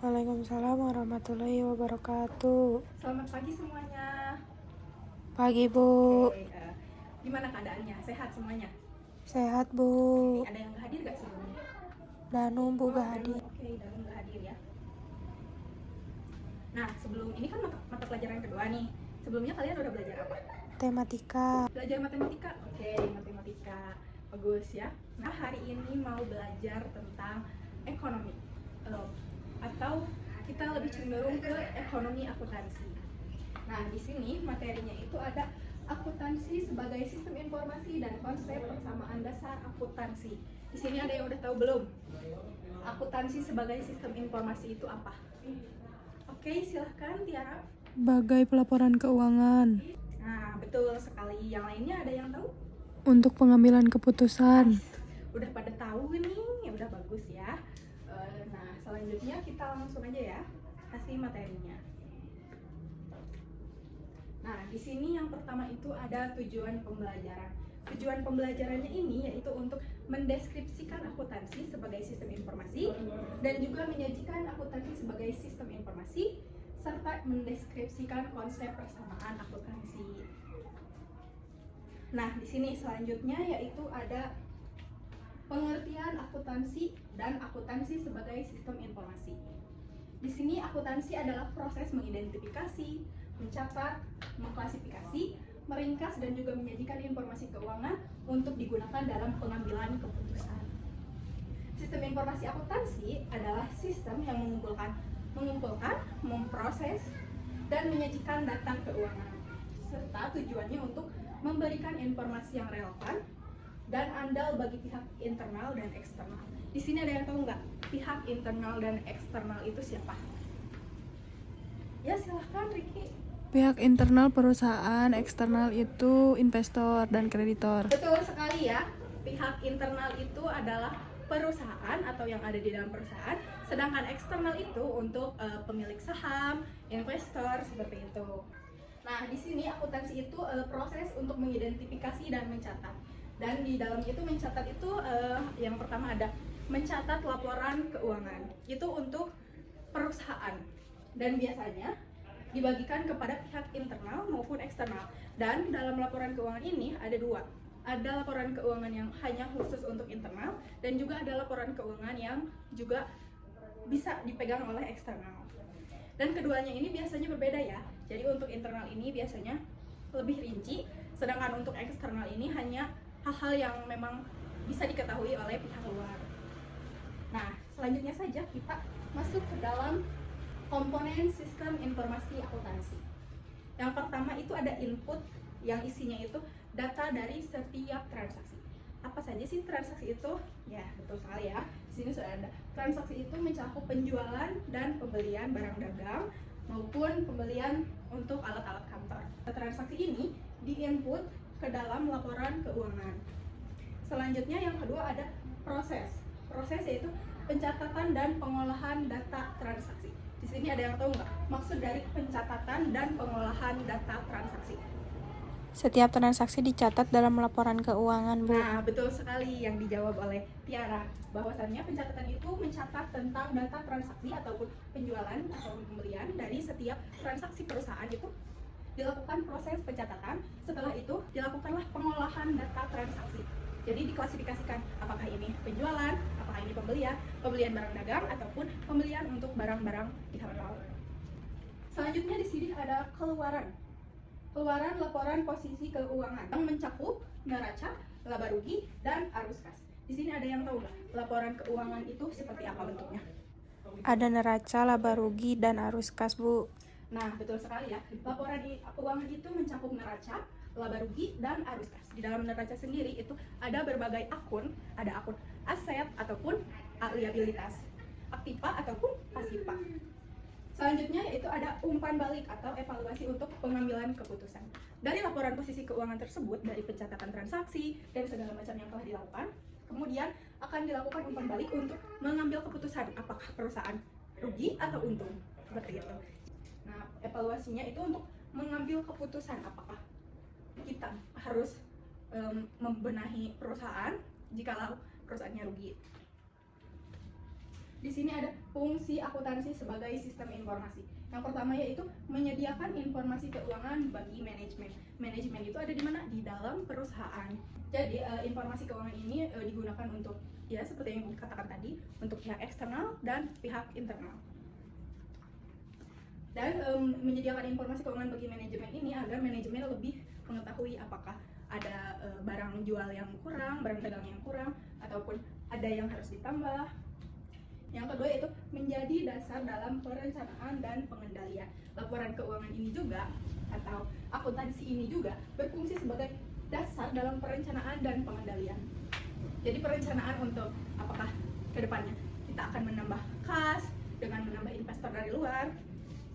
Waalaikumsalam warahmatullahi wabarakatuh. Selamat pagi semuanya. Pagi, Bu. Oke, gimana keadaannya? Sehat semuanya? Sehat, Bu. Oke, ada yang nggak hadir nggak sebelumnya? Danu, Bu, gak Danu. hadir. Oke, Danu nggak hadir ya. Nah, sebelum ini kan mata pelajaran kedua nih. Sebelumnya kalian udah belajar apa? Tematika. Belajar matematika? Oke, matematika. Bagus ya. Nah, hari ini mau belajar tentang ekonomi. Atau kita lebih cenderung ke ekonomi akuntansi. Nah, di sini materinya itu ada akuntansi sebagai sistem informasi dan konsep persamaan dasar akuntansi. Di sini ada yang udah tahu belum? Akuntansi sebagai sistem informasi itu apa? Oke, silahkan Tiara. Bagai pelaporan keuangan. Nah, betul sekali. Yang lainnya ada yang tahu? Untuk pengambilan keputusan. Udah pada tahu nih, udah bagus ya. Nah, selanjutnya kita langsung aja ya, kasih materinya. Nah, di sini yang pertama itu ada tujuan pembelajaran. Tujuan pembelajarannya ini yaitu untuk mendeskripsikan akuntansi sebagai sistem informasi dan juga menyajikan akuntansi sebagai sistem informasi serta mendeskripsikan konsep persamaan akuntansi. Nah, di sini selanjutnya yaitu ada pengertian akuntansi dan akuntansi sebagai sistem informasi. Di sini akuntansi adalah proses mengidentifikasi, mencatat, mengklasifikasi, meringkas dan juga menyajikan informasi keuangan untuk digunakan dalam pengambilan keputusan. Sistem informasi akuntansi adalah sistem yang mengumpulkan, memproses, dan menyajikan data keuangan, serta tujuannya untuk memberikan informasi yang relevan dan andal bagi pihak internal dan eksternal. Di sini ada yang tahu nggak pihak internal dan eksternal itu siapa? Ya silahkan Ricky. Pihak internal perusahaan, eksternal itu investor dan kreditor. Betul sekali ya. Pihak internal itu adalah perusahaan atau yang ada di dalam perusahaan, sedangkan eksternal itu untuk pemilik saham, investor seperti itu. Nah, di sini akuntansi itu proses untuk mengidentifikasi dan mencatat. Dan di dalam itu mencatat itu yang pertama ada mencatat laporan keuangan. Itu untuk perusahaan. Dan biasanya dibagikan kepada pihak internal maupun eksternal. Dan dalam laporan keuangan ini ada dua. Ada laporan keuangan yang hanya khusus untuk internal dan juga ada laporan keuangan yang juga bisa dipegang oleh eksternal. Dan keduanya ini biasanya berbeda ya. Jadi untuk internal ini biasanya lebih rinci, sedangkan untuk eksternal ini hanya hal-hal yang memang bisa diketahui oleh pihak luar. Nah, selanjutnya saja kita masuk ke dalam komponen sistem informasi akuntansi. Yang pertama itu ada input yang isinya itu data dari setiap transaksi. Apa saja sih transaksi itu? Ya, betul sekali ya. Di sini sudah ada. Transaksi itu mencakup penjualan dan pembelian barang dagang maupun pembelian untuk alat-alat kantor. Transaksi ini diinput ke dalam laporan keuangan. Selanjutnya yang kedua ada proses. Proses yaitu pencatatan dan pengolahan data transaksi. Di sini ada yang tahu nggak maksud dari pencatatan dan pengolahan data transaksi? Setiap transaksi dicatat dalam laporan keuangan, Bu. Nah, betul sekali yang dijawab oleh Tiara. Bahwasannya pencatatan itu mencatat tentang data transaksi ataupun penjualan atau pembelian dari setiap transaksi perusahaan itu dilakukan proses pencatatan. Setelah itu dilakukanlah pengolahan data transaksi. Jadi diklasifikasikan apakah ini penjualan, apakah ini pembelian barang dagang ataupun pembelian untuk barang-barang di kantor. Selanjutnya di sini ada keluaran laporan posisi keuangan yang mencakup neraca, laba rugi, dan arus kas. Di sini ada yang tahu nggak laporan keuangan itu seperti apa bentuknya? Ada neraca, laba rugi, dan arus kas, Bu. Nah, betul sekali ya. Laporan keuangan itu mencakup neraca, laba rugi, dan arus kas. Di dalam neraca sendiri itu ada berbagai akun, ada akun aset ataupun liabilitas, aktiva ataupun pasifa. Selanjutnya yaitu ada umpan balik atau evaluasi untuk pengambilan keputusan. Dari laporan posisi keuangan tersebut, dari pencatatan transaksi dan segala macam yang telah dilakukan, kemudian akan dilakukan umpan balik untuk mengambil keputusan apakah perusahaan rugi atau untung. Seperti itu. Nah, evaluasinya itu untuk mengambil keputusan apakah kita harus membenahi perusahaan jikalau perusahaannya rugi. di sini ada fungsi akuntansi sebagai sistem informasi. Yang pertama yaitu menyediakan informasi keuangan bagi manajemen. Manajemen itu ada di mana? Di dalam perusahaan. Jadi informasi keuangan ini digunakan untuk ya seperti yang dikatakan tadi, untuk pihak eksternal dan pihak internal. Dan menyediakan informasi keuangan bagi manajemen ini agar manajemen lebih mengetahui apakah ada barang jual yang kurang, barang dagang yang kurang, ataupun ada yang harus ditambah. Yang kedua itu menjadi dasar dalam perencanaan dan pengendalian. Laporan keuangan ini juga atau akuntansi ini juga berfungsi sebagai dasar dalam perencanaan dan pengendalian. Jadi perencanaan untuk apakah kedepannya kita akan menambah kas dengan menambah investor dari luar,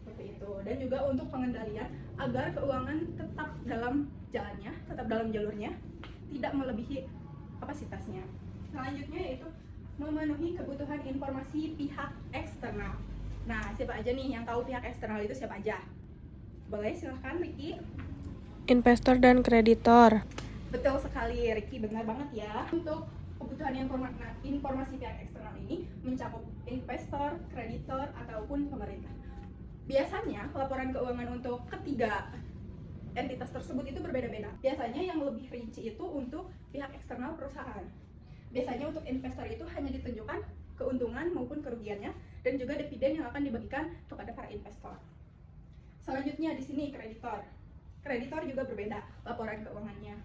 seperti itu. Dan juga untuk pengendalian agar keuangan tetap dalam jalannya, tetap dalam jalurnya, tidak melebihi kapasitasnya. Selanjutnya yaitu memenuhi kebutuhan informasi pihak eksternal. Nah, siapa aja nih yang tahu pihak eksternal itu siapa aja? Boleh silahkan Ricky. Investor dan kreditor. Betul sekali Ricky, benar banget ya. Untuk kebutuhan informasi pihak eksternal ini mencakup investor, kreditor, ataupun pemerintah. Biasanya laporan keuangan untuk ketiga entitas tersebut itu berbeda-beda. Biasanya yang lebih rinci itu untuk pihak eksternal perusahaan. Biasanya untuk investor itu hanya ditunjukkan keuntungan maupun kerugiannya dan juga dividen yang akan dibagikan kepada para investor. Selanjutnya di sini kreditor. Kreditor juga berbeda laporan keuangannya.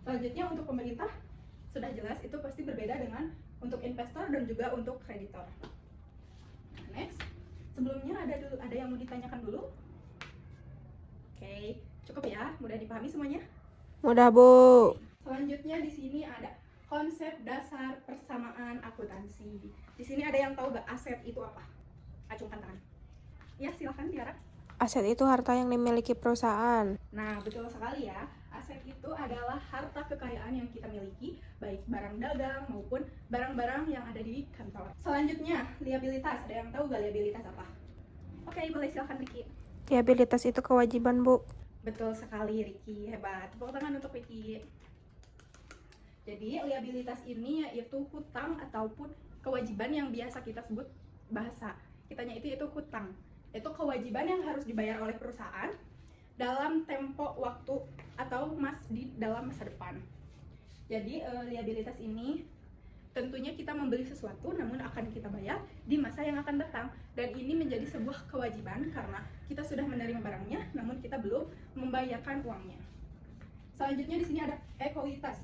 Selanjutnya untuk pemerintah sudah jelas itu pasti berbeda dengan untuk investor dan juga untuk kreditor. Next, sebelumnya ada yang mau ditanyakan dulu? Oke, cukup ya, mudah dipahami semuanya? Mudah, Bu. Selanjutnya di sini ada konsep dasar persamaan akuntansi. Di sini ada yang tahu gak aset itu apa? Acungkan tangan. Ya, silakan Tiara. Aset itu harta yang dimiliki perusahaan. Nah, betul sekali ya. Aset itu adalah harta kekayaan yang kita miliki, baik barang dagang maupun barang-barang yang ada di kantor. Selanjutnya, liabilitas. Ada yang tahu gak liabilitas apa? Oke, boleh silakan Ricky. Liabilitas itu kewajiban, Bu. Betul sekali Ricky, hebat. Tepuk tangan untuk Ricky. Jadi liabilitas ini yaitu hutang ataupun kewajiban yang biasa kita sebut bahasa kitanya itu hutang. Itu kewajiban yang harus dibayar oleh perusahaan dalam tempo waktu atau dalam masa depan. Jadi liabilitas ini tentunya kita membeli sesuatu namun akan kita bayar di masa yang akan datang, dan ini menjadi sebuah kewajiban karena kita sudah menerima barangnya namun kita belum membayarkan uangnya. Selanjutnya di sini ada ekuitas.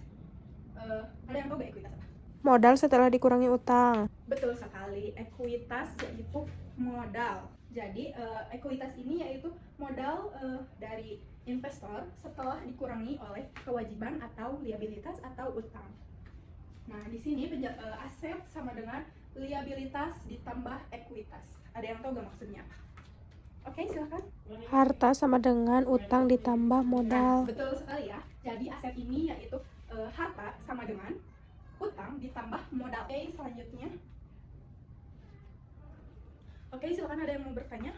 Ada yang tahu gak ekuitas apa? Modal setelah dikurangi utang. Betul sekali, ekuitas yaitu modal. Jadi ekuitas ini yaitu modal dari investor setelah dikurangi oleh kewajiban atau liabilitas atau utang. Nah, di sini aset sama dengan liabilitas ditambah ekuitas. Ada yang tahu gak maksudnya apa? Oke, silakan. Harta sama dengan utang ditambah modal. Nah, betul sekali ya. Jadi aset ini yaitu harta sama dengan utang ditambah modal. Oke, selanjutnya. Oke, silakan, ada yang mau bertanya?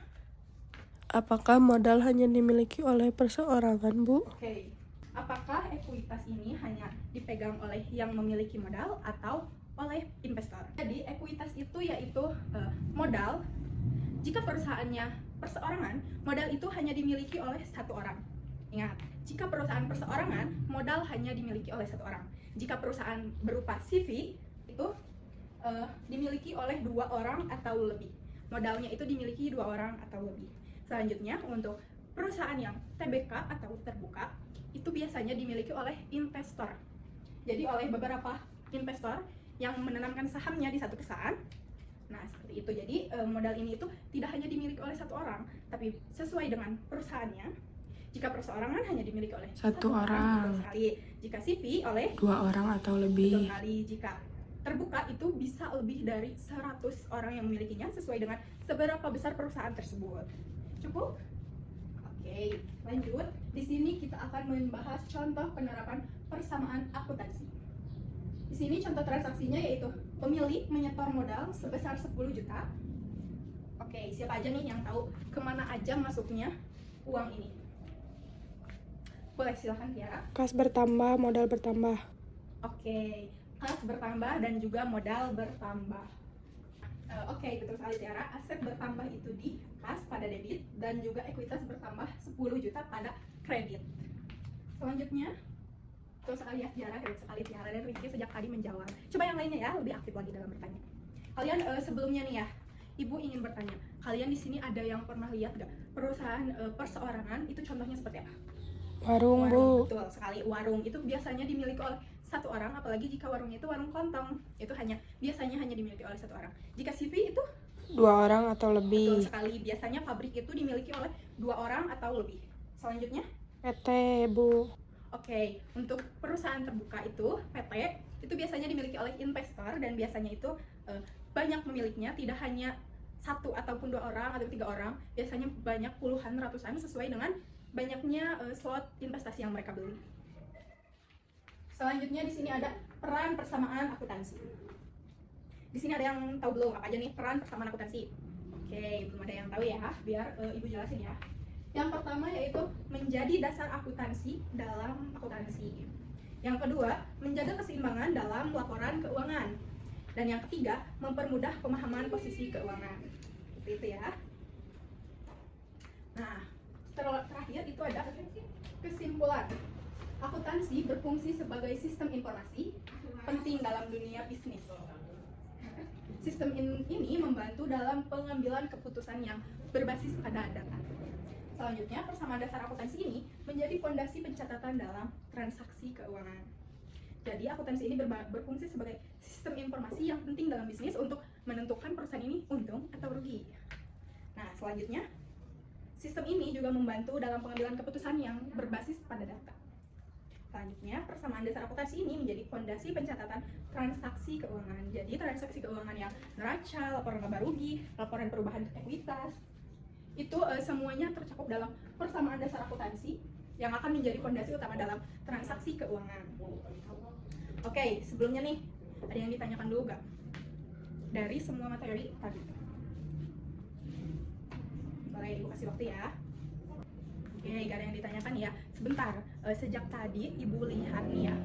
Apakah modal hanya dimiliki oleh perseorangan, Bu? Oke. Apakah ekuitas ini hanya dipegang oleh yang memiliki modal atau oleh investor? Jadi ekuitas itu yaitu modal. Jika perusahaannya perseorangan, modal itu hanya dimiliki oleh satu orang. Ingat, jika perusahaan perseorangan, modal hanya dimiliki oleh satu orang. Jika perusahaan berupa CV, itu dimiliki oleh 2 orang atau lebih. Modalnya itu dimiliki 2 orang atau lebih. Selanjutnya, untuk perusahaan yang TBK atau terbuka, itu biasanya dimiliki oleh investor. Jadi oleh beberapa investor yang menanamkan sahamnya di satu perusahaan. Nah, seperti itu. Jadi modal ini itu tidak hanya dimiliki oleh satu orang, tapi sesuai dengan perusahaannya. Jika perseorangan hanya dimiliki oleh Satu orang. betul sekali. Jika CV oleh 2 orang atau betul lebih. sekali. Jika terbuka itu bisa lebih dari 100 orang yang memilikinya sesuai dengan seberapa besar perusahaan tersebut. Cukup? Oke, lanjut. Di sini kita akan membahas contoh penerapan persamaan akuntansi. Di sini contoh transaksinya yaitu pemilik menyetor modal sebesar 10 juta. Oke, siapa aja nih yang tahu kemana aja masuknya uang ini? Boleh, silahkan Tiara. Kas bertambah, modal bertambah. Oke, kas bertambah dan juga modal bertambah. Oke, betul sekali Tiara. Aset bertambah itu di kas pada debit dan juga ekuitas bertambah 10 juta pada kredit. Selanjutnya, betul sekali ya Tiara, keren sekali Tiara dan Rizky sejak tadi menjawab. Coba yang lainnya ya, lebih aktif lagi dalam bertanya. Kalian sebelumnya nih ya, Ibu ingin bertanya, kalian di sini ada yang pernah lihat gak perusahaan perseorangan itu contohnya seperti apa? Warung, Bu. Betul sekali, warung itu biasanya dimiliki oleh satu orang, apalagi jika warungnya itu warung kelontong, itu biasanya hanya dimiliki oleh satu orang. Jika CV itu 2 orang atau betul lebih. sekali, biasanya pabrik itu dimiliki oleh 2 orang atau lebih. Selanjutnya, PT, Bu. oke, untuk perusahaan terbuka itu PT itu biasanya dimiliki oleh investor dan biasanya itu banyak pemiliknya, tidak hanya 1 ataupun 2 orang atau 3 orang, biasanya banyak puluhan ratusan sesuai dengan banyaknya slot investasi yang mereka beli. Selanjutnya di sini ada peran persamaan akuntansi. Di sini ada yang tahu belum apa aja nih peran persamaan akuntansi? Oke, belum ada yang tahu ya, biar Ibu jelasin ya. Yang pertama yaitu menjadi dasar akuntansi dalam akuntansi. Yang kedua, menjaga keseimbangan dalam laporan keuangan. Dan yang ketiga, mempermudah pemahaman posisi keuangan. Seperti itu ya. Nah, terakhir itu ada kesimpulan. Akuntansi berfungsi sebagai sistem informasi penting dalam dunia bisnis. Sistem ini membantu dalam pengambilan keputusan yang berbasis pada data. Selanjutnya, persamaan dasar akuntansi ini menjadi fondasi pencatatan dalam transaksi keuangan. Jadi, akuntansi ini berfungsi sebagai sistem informasi yang penting dalam bisnis untuk menentukan perusahaan ini untung atau rugi. Nah, selanjutnya, sistem ini juga membantu dalam pengambilan keputusan yang berbasis pada data. Selanjutnya, persamaan dasar akuntansi ini menjadi fondasi pencatatan transaksi keuangan. Jadi, transaksi keuangan yang neraca, laporan laba rugi, laporan perubahan ekuitas, itu semuanya tercakup dalam persamaan dasar akuntansi yang akan menjadi fondasi utama dalam transaksi keuangan. Oke, sebelumnya nih, ada yang ditanyakan dulu gak? Dari semua materi tadi. Boleh Ibu kasih waktu ya. Oke, gak ada yang ditanyakan ya. Sebentar, sejak tadi Ibu lihat nih ya,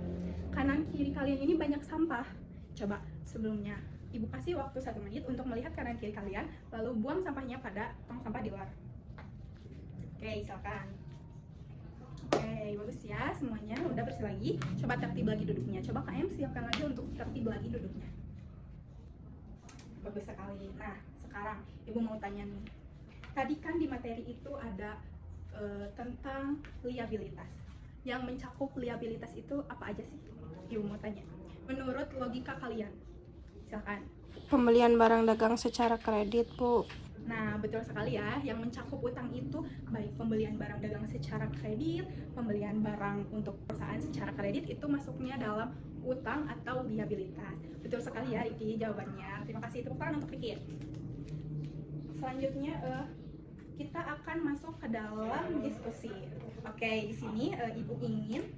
kanan kiri kalian ini banyak sampah. Coba sebelumnya Ibu kasih waktu 1 menit untuk melihat kanan kiri kalian, lalu buang sampahnya pada tong sampah di luar. Oke, silakan. Oke, bagus ya semuanya, udah bersih lagi. Coba tertib lagi duduknya. Coba KM siapkan lagi untuk tertib lagi duduknya. Bagus sekali. Nah, sekarang Ibu mau tanya nih. Tadi kan di materi itu ada tentang liabilitas. Yang mencakup liabilitas itu apa aja sih? Ibu mau tanya. Menurut logika kalian, silakan. Pembelian barang dagang secara kredit, Bu. Nah, betul sekali ya. Yang mencakup utang itu baik pembelian barang dagang secara kredit, pembelian barang untuk perusahaan secara kredit itu masuknya dalam utang atau liabilitas. Betul sekali ya, Riki jawabannya. Terima kasih, tepuk tangan untuk Riki. Selanjutnya kita akan masuk ke dalam diskusi. Oke, di sini Ibu ingin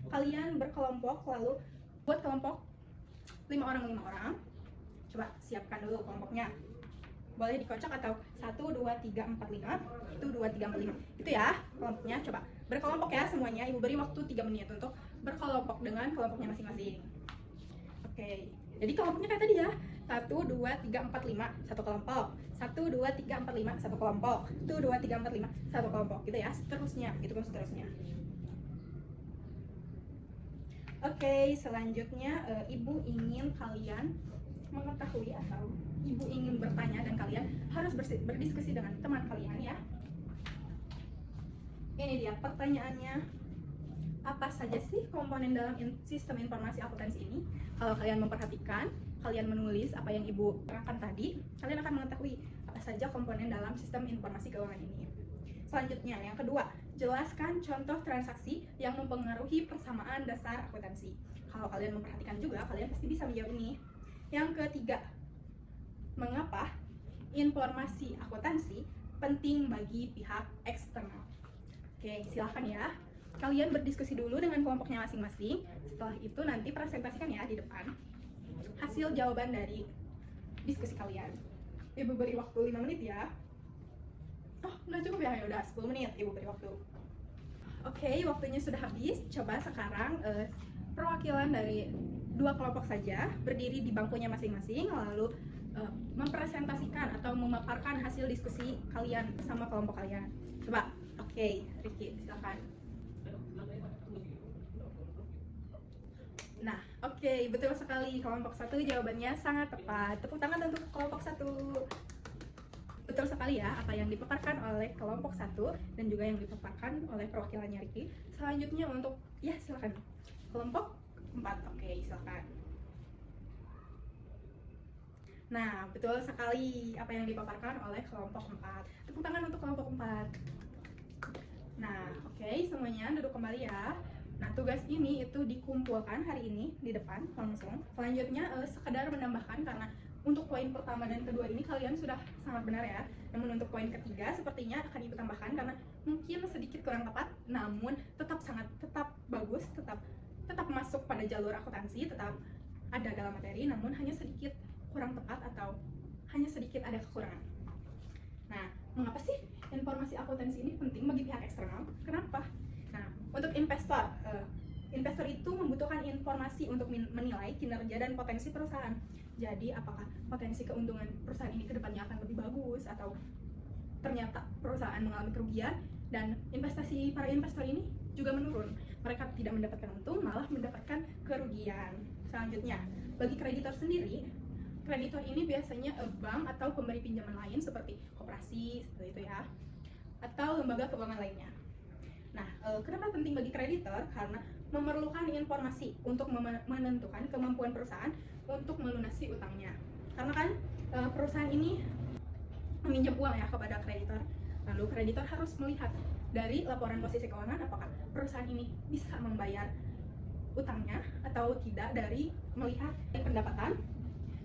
kalian berkelompok, lalu buat kelompok 5 orang. Coba siapkan dulu kelompoknya. Boleh dikocok atau 1, 2, 3, 4, 5. Itu 2, 3, 4, 5. Itu ya kelompoknya. Coba berkelompok ya semuanya. Ibu beri waktu 3 menit untuk berkelompok dengan kelompoknya masing-masing. Oke, jadi kelompoknya kayak tadi ya. 1, 2, 3, 4, 5, satu kelompok. 1, 2, 3, 4, 5, satu kelompok. 1, 2, 3, 4, 5, satu kelompok. Gitu ya, seterusnya. Gitu pun seterusnya. Oke, selanjutnya Ibu ingin kalian mengetahui atau Ibu ingin bertanya dan kalian harus berdiskusi dengan teman kalian ya. Ini dia pertanyaannya. Apa saja sih komponen dalam sistem informasi akuntansi ini? Kalau kalian memperhatikan, kalian menulis apa yang Ibu terangkan tadi, kalian akan mengetahui apa saja komponen dalam sistem informasi keuangan ini. Selanjutnya, yang kedua, jelaskan contoh transaksi yang mempengaruhi persamaan dasar akuntansi. Kalau kalian memperhatikan juga, kalian pasti bisa menjawab ini. Yang ketiga, mengapa informasi akuntansi penting bagi pihak eksternal? Oke, silahkan ya. Kalian berdiskusi dulu dengan kelompoknya masing-masing. Setelah itu nanti presentasikan ya di depan hasil jawaban dari diskusi kalian. Ibu beri waktu 5 menit ya. Oh, nggak cukup ya? Udah 10 menit Ibu beri waktu. Oke, waktunya sudah habis. Coba sekarang perwakilan dari 2 kelompok saja berdiri di bangkunya masing-masing, lalu mempresentasikan atau memaparkan hasil diskusi kalian sama kelompok kalian. Coba, oke, Ricky, silakan. Nah, oke, betul sekali. Kelompok 1 jawabannya sangat tepat. Tepuk tangan untuk kelompok 1. Betul sekali ya, apa yang dipaparkan oleh kelompok 1 dan juga yang dipaparkan oleh perwakilannya Ricky. Selanjutnya untuk, ya silakan, kelompok 4. Oke, silakan. Nah, betul sekali apa yang dipaparkan oleh kelompok 4. Tepuk tangan untuk kelompok 4. Nah, oke, semuanya duduk kembali ya. Nah, tugas ini itu dikumpulkan hari ini di depan langsung. Selanjutnya sekedar menambahkan karena untuk poin pertama dan kedua ini kalian sudah sangat benar ya. Namun untuk poin ketiga sepertinya akan ibu tambahkan karena mungkin sedikit kurang tepat, namun tetap bagus, tetap masuk pada jalur akuntansi, tetap ada dalam materi, namun hanya sedikit kurang tepat atau hanya sedikit ada kekurangan. Nah, mengapa sih informasi akuntansi ini penting bagi pihak eksternal? Kenapa? Nah, untuk investor, investor itu membutuhkan informasi untuk menilai kinerja dan potensi perusahaan. Jadi, apakah potensi keuntungan perusahaan ini ke depannya akan lebih bagus atau ternyata perusahaan mengalami kerugian dan para investor ini juga menurun. Mereka tidak mendapatkan untung, malah mendapatkan kerugian. Selanjutnya, bagi kreditor sendiri, kreditor ini biasanya bank atau pemberi pinjaman lain seperti koperasi, seperti itu ya, atau lembaga keuangan lainnya. Nah, kenapa penting bagi kreditor? Karena memerlukan informasi untuk menentukan kemampuan perusahaan untuk melunasi utangnya. Karena kan perusahaan ini meminjam uang ya kepada kreditor. Lalu kreditor harus melihat dari laporan posisi keuangan apakah perusahaan ini bisa membayar utangnya atau tidak dari melihat pendapatan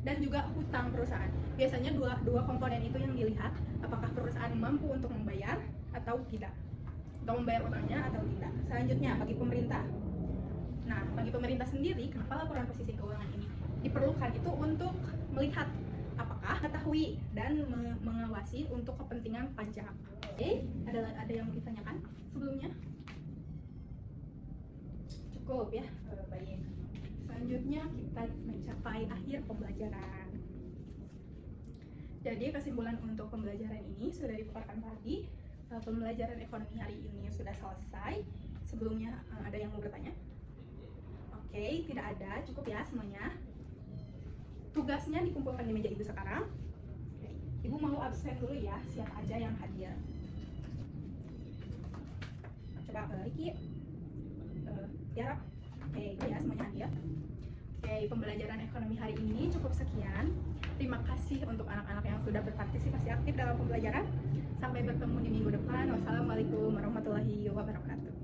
dan juga hutang perusahaan. Biasanya dua komponen itu yang dilihat, apakah perusahaan mampu untuk membayar atau tidak, atau membayar utangnya atau tidak. Selanjutnya bagi pemerintah. Nah, bagi pemerintah sendiri, kenapa laporan posisi keuangan ini diperlukan itu untuk melihat apakah mengetahui dan mengawasi untuk kepentingan pajak. Oke, ada yang mau ditanyakan sebelumnya? Cukup ya, baik. Selanjutnya kita mencapai akhir pembelajaran. Jadi kesimpulan untuk pembelajaran ini sudah dipaparkan tadi. Pembelajaran ekonomi hari ini sudah selesai. Sebelumnya ada yang mau bertanya? Oke, tidak ada, cukup ya semuanya. Tugasnya dikumpulkan di meja ibu sekarang. Oke. Ibu mau absen dulu ya, siapa aja yang hadir. Coba Ricky, Tiara. Oke, ya semuanya hadir. Oke, pembelajaran ekonomi hari ini cukup sekian. Terima kasih untuk anak-anak yang sudah berpartisipasi aktif dalam pembelajaran. Sampai bertemu di minggu depan. Wassalamualaikum warahmatullahi wabarakatuh.